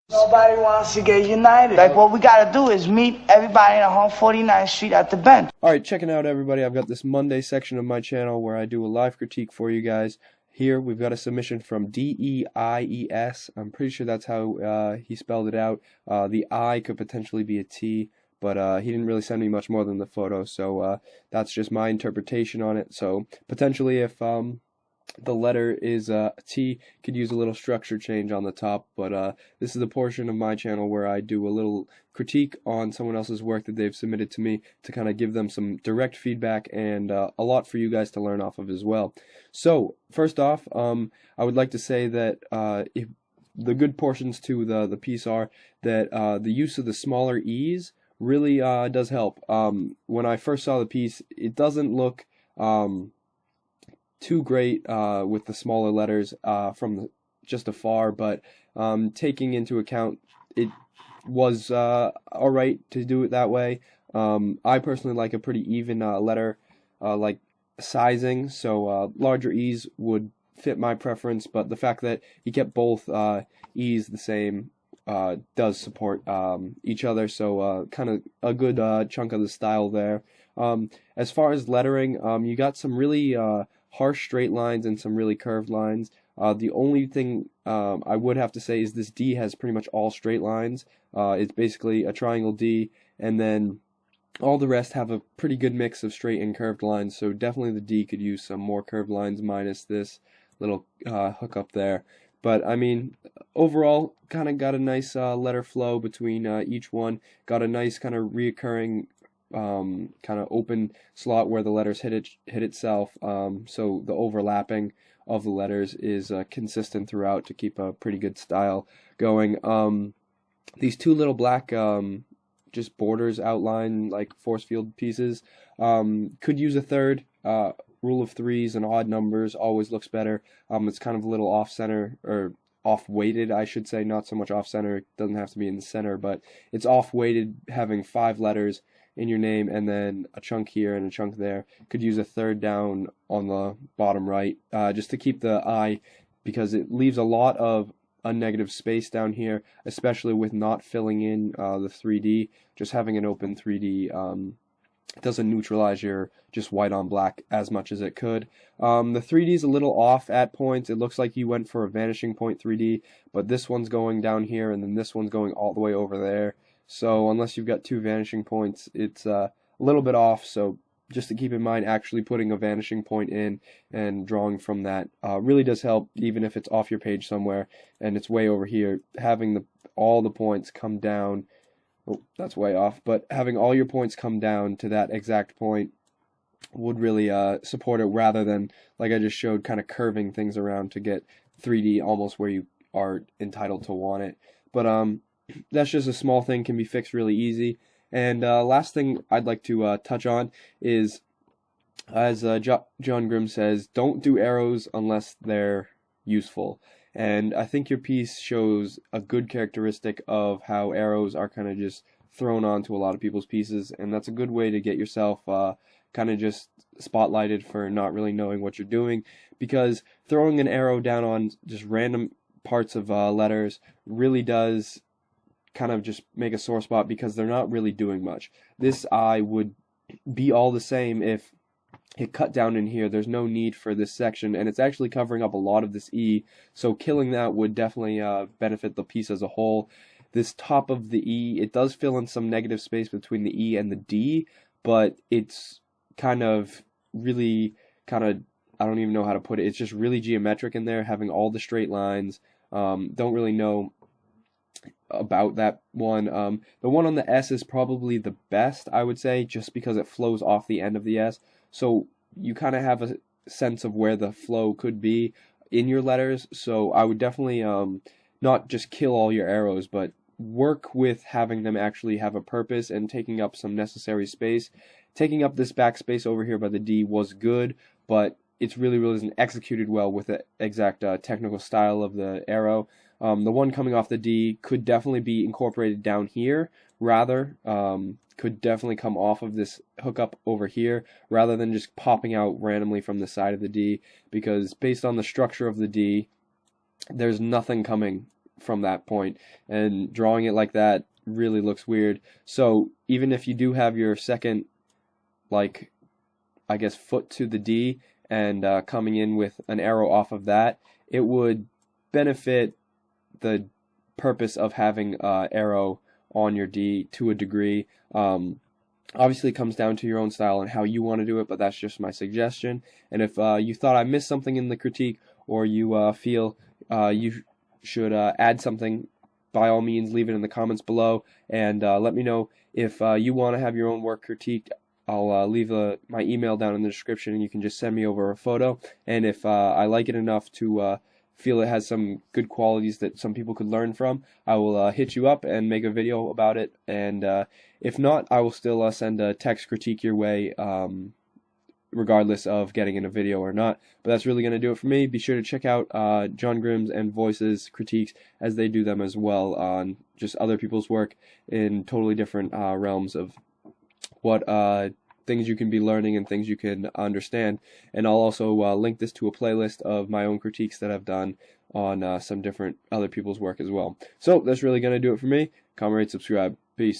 Nobody wants to get united. Like, what we gotta do is meet everybody on 149th Street at the bench. Alright, checking out everybody. I've got this Monday section of my channel where I do a live critique for you guys. Here we've got a submission from Detes. I'm pretty sure that's how he spelled it out. The I could potentially be a T, but he didn't really send me much more than the photo, so that's just my interpretation on it. So potentially if the letter is a T, could use a little structure change on the top, but this is the portion of my channel where I do a little critique on someone else's work that they've submitted to me to kind of give them some direct feedback and a lot for you guys to learn off of as well. So first off, I would like to say that if the good portions to the piece are that the use of the smaller E's really does help. When I first saw the piece, it doesn't look too great with the smaller letters from just afar, but taking into account it was alright to do it that way. I personally like a pretty even letter like sizing, so larger E's would fit my preference, but the fact that he kept both E's the same does support each other, so kind of a good chunk of the style there. As far as lettering, you got some really harsh straight lines and some really curved lines. The only thing I would have to say is this D has pretty much all straight lines. It's basically a triangle D, and then all the rest have a pretty good mix of straight and curved lines, so definitely the D could use some more curved lines minus this little hook up there. But I mean, overall, kind of got a nice letter flow between each one. Got a nice kind of reoccurring kind of open slot where the letters hit itself, so the overlapping of the letters is consistent throughout to keep a pretty good style going. These two little black just borders outline like force field pieces could use a third. Rule of threes and odd numbers always looks better. It's kind of a little off center, or off weighted I should say, not so much off center. It doesn't have to be in the center, but it's off weighted, having 5 letters in your name and then a chunk here and a chunk there. Could use a third down on the bottom right just to keep the I, because it leaves a lot of unnegative space down here, especially with not filling in the 3D. Just having an open 3D doesn't neutralize your just white on black as much as it could. The 3D is a little off at points. It looks like you went for a vanishing point 3D, but this one's going down here and then this one's going all the way over there. So unless you've got 2 vanishing points, it's a little bit off. So just to keep in mind, actually putting a vanishing point in and drawing from that really does help, even if it's off your page somewhere and it's way over here. Having all the points come down, oh, that's way off, but having all your points come down to that exact point would really support it, rather than, like I just showed, kind of curving things around to get 3D almost where you are entitled to want it. But that's just a small thing, can be fixed really easy. And last thing I'd like to touch on is, as John Grimm says, don't do arrows unless they're useful. And I think your piece shows a good characteristic of how arrows are kind of just thrown onto a lot of people's pieces, and that's a good way to get yourself kind of just spotlighted for not really knowing what you're doing, because throwing an arrow down on just random parts of letters really does kind of just make a sore spot, because they're not really doing much. This I would be all the same if it cut down in here. There's no need for this section, and it's actually covering up a lot of this E, so killing that would definitely benefit the piece as a whole. This top of the E, it does fill in some negative space between the E and the D, but it's kind of really I don't even know how to put it. It's just really geometric in there, having all the straight lines. Don't really know about that one. The one on the S is probably the best, I would say, just because it flows off the end of the S, so you kind of have a sense of where the flow could be in your letters. So I would definitely not just kill all your arrows, but work with having them actually have a purpose and taking up some necessary space. Taking up this backspace over here by the D was good, but it's really isn't executed well with the exact technical style of the arrow. The one coming off the D could definitely be incorporated down here, rather. Could definitely come off of this hookup over here, rather than just popping out randomly from the side of the D, because based on the structure of the D, there's nothing coming from that point, and drawing it like that really looks weird. So even if you do have your second, like, I guess, foot to the D and coming in with an arrow off of that, it would benefit the purpose of having arrow on your D to a degree. Obviously, it comes down to your own style and how you want to do it, but that's just my suggestion. And if you thought I missed something in the critique, or you feel you should add something, by all means, leave it in the comments below, and let me know. If you want to have your own work critiqued, I'll leave my email down in the description, and you can just send me over a photo. And if I like it enough to feel it has some good qualities that some people could learn from, I will hit you up and make a video about it. And if not, I will still send a text critique your way, regardless of getting in a video or not. But that's really going to do it for me. Be sure to check out John Grimm's and Voice's critiques, as they do them as well, on just other people's work in totally different realms of what things you can be learning and things you can understand. And I'll also link this to a playlist of my own critiques that I've done on some different other people's work as well. So that's really going to do it for me. Comment, rate, subscribe. Peace.